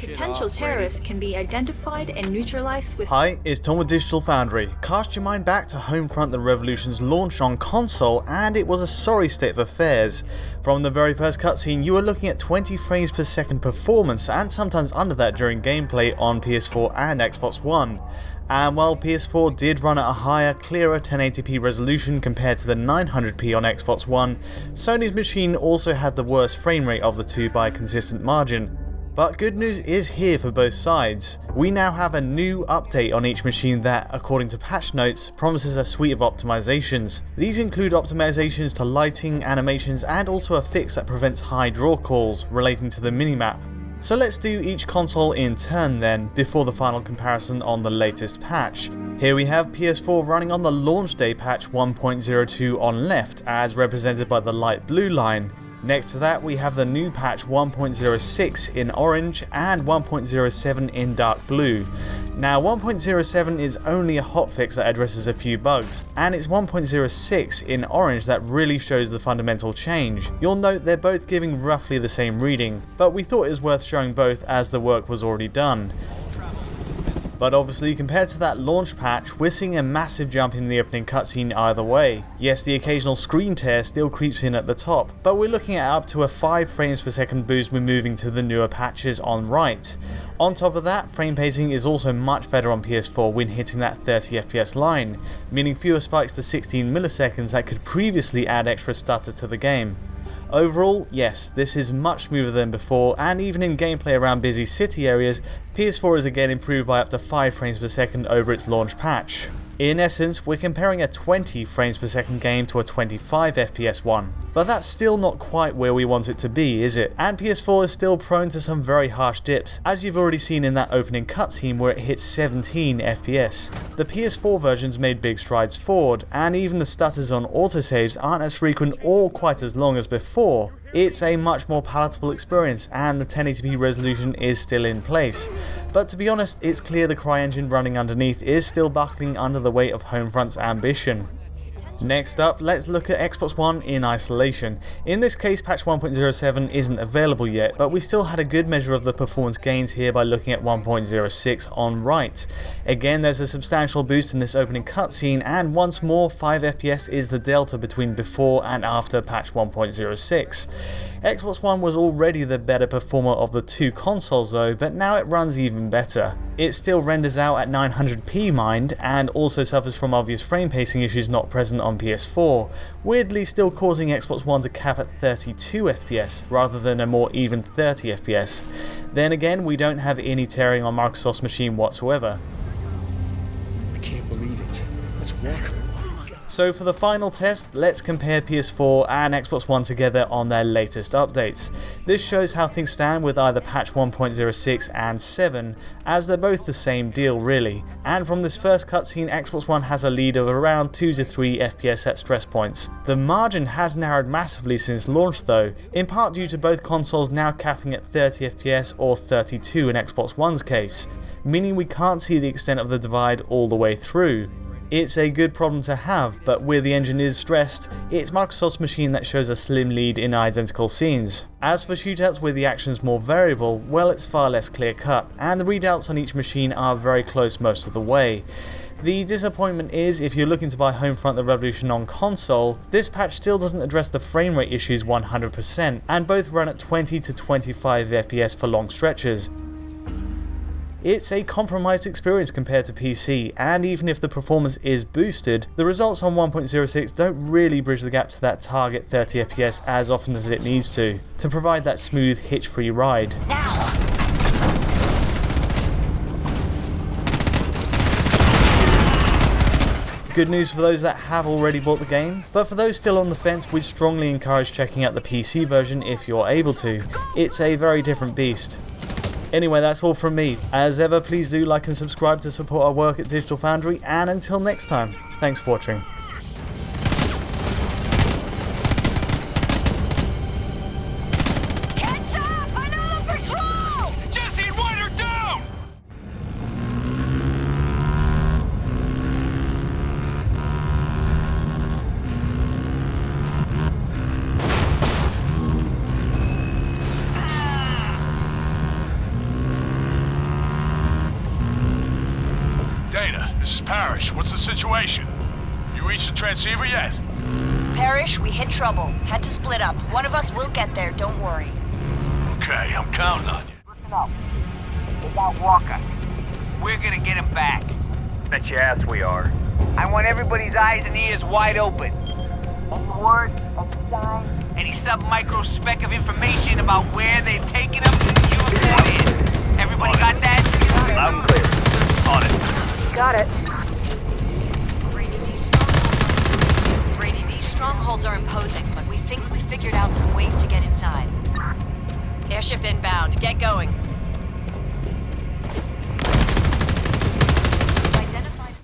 Potential terrorists can be identified and neutralized with... Hi, it's Tom with Digital Foundry. Cast your mind back to Homefront: The Revolution's launch on console, and it was a sorry state of affairs. From the very first cutscene, you were looking at 20 frames per second performance, and sometimes under that during gameplay on PS4 and Xbox One. And while PS4 did run at a higher, clearer 1080p resolution compared to the 900p on Xbox One, Sony's machine also had the worst frame rate of the two by a consistent margin. But good news is here for both sides. We now have a new update on each machine that, according to patch notes, promises a suite of optimizations. These include optimizations to lighting, animations, and also a fix that prevents high draw calls relating to the minimap. So let's do each console in turn then, before the final comparison on the latest patch. Here we have PS4 running on the launch day patch 1.02 on left, as represented by the light blue line. Next to that we have the new patch 1.06 in orange and 1.07 in dark blue. Now 1.07 is only a hotfix that addresses a few bugs, and it's 1.06 in orange that really shows the fundamental change. You'll note they're both giving roughly the same reading, but we thought it was worth showing both as the work was already done. But obviously, compared to that launch patch, we're seeing a massive jump in the opening cutscene either way. Yes, the occasional screen tear still creeps in at the top, but we're looking at up to a 5 frames per second boost when moving to the newer patches on right. On top of that, frame pacing is also much better on PS4 when hitting that 30 FPS line, meaning fewer spikes to 16 milliseconds that could previously add extra stutter to the game. Overall, yes, this is much smoother than before, and even in gameplay around busy city areas, PS4 is again improved by up to 5 frames per second over its launch patch. In essence, we're comparing a 20 frames per second game to a 25 FPS one. But that's still not quite where we want it to be, is it? And PS4 is still prone to some very harsh dips, as you've already seen in that opening cutscene where it hits 17 FPS. The PS4 version's made big strides forward, and even the stutters on autosaves aren't as frequent or quite as long as before. It's a much more palatable experience, and the 1080p resolution is still in place. But to be honest, it's clear the CryEngine running underneath is still buckling under the weight of Homefront's ambition. Next up, let's look at Xbox One in isolation. In this case, patch 1.07 isn't available yet, but we still had a good measure of the performance gains here by looking at 1.06 on right. Again, there's a substantial boost in this opening cutscene, and once more 5 FPS is the delta between before and after patch 1.06. Xbox One was already the better performer of the two consoles though, but now it runs even better. It still renders out at 900p mind, and also suffers from obvious frame pacing issues not present on PS4, weirdly still causing Xbox One to cap at 32 FPS rather than a more even 30 FPS. Then again, we don't have any tearing on Microsoft's machine whatsoever. I can't believe it. Let's walk. So for the final test, let's compare PS4 and Xbox One together on their latest updates. This shows how things stand with either patch 1.06 and 7, as they're both the same deal really. And from this first cutscene, Xbox One has a lead of around 2 to 3 FPS at stress points. The margin has narrowed massively since launch though, in part due to both consoles now capping at 30 FPS or 32 in Xbox One's case, meaning we can't see the extent of the divide all the way through. It's a good problem to have, but where the engine is stressed, it's Microsoft's machine that shows a slim lead in identical scenes. As for shootouts where the action's more variable, well, it's far less clear cut, and the readouts on each machine are very close most of the way. The disappointment is, if you're looking to buy Homefront: The Revolution on console, this patch still doesn't address the frame rate issues 100%, and both run at 20 to 25 FPS for long stretches. It's a compromised experience compared to PC, and even if the performance is boosted, the results on 1.06 don't really bridge the gap to that target 30 FPS as often as it needs to provide that smooth, hitch-free ride. Good news for those that have already bought the game, but for those still on the fence, we'd strongly encourage checking out the PC version if you're able to. It's a very different beast. Anyway, that's all from me. As ever, please do like and subscribe to support our work at Digital Foundry, and until next time, thanks for watching. Parrish, what's the situation? You reached the transceiver yet? Parrish, we hit trouble. Had to split up. One of us will get there, don't worry. Okay, I'm counting on you. Listen up. We got Walker. We're gonna get him back. Bet your ass we are. I want everybody's eyes and ears wide open. Any word, any sign, any sub-micro speck of information about where they've taken him, you report in. Everybody got that? Loud and clear. On it. Got it. Brady, these strongholds are imposing, but we think we figured out some ways to get inside. Airship inbound. Get going.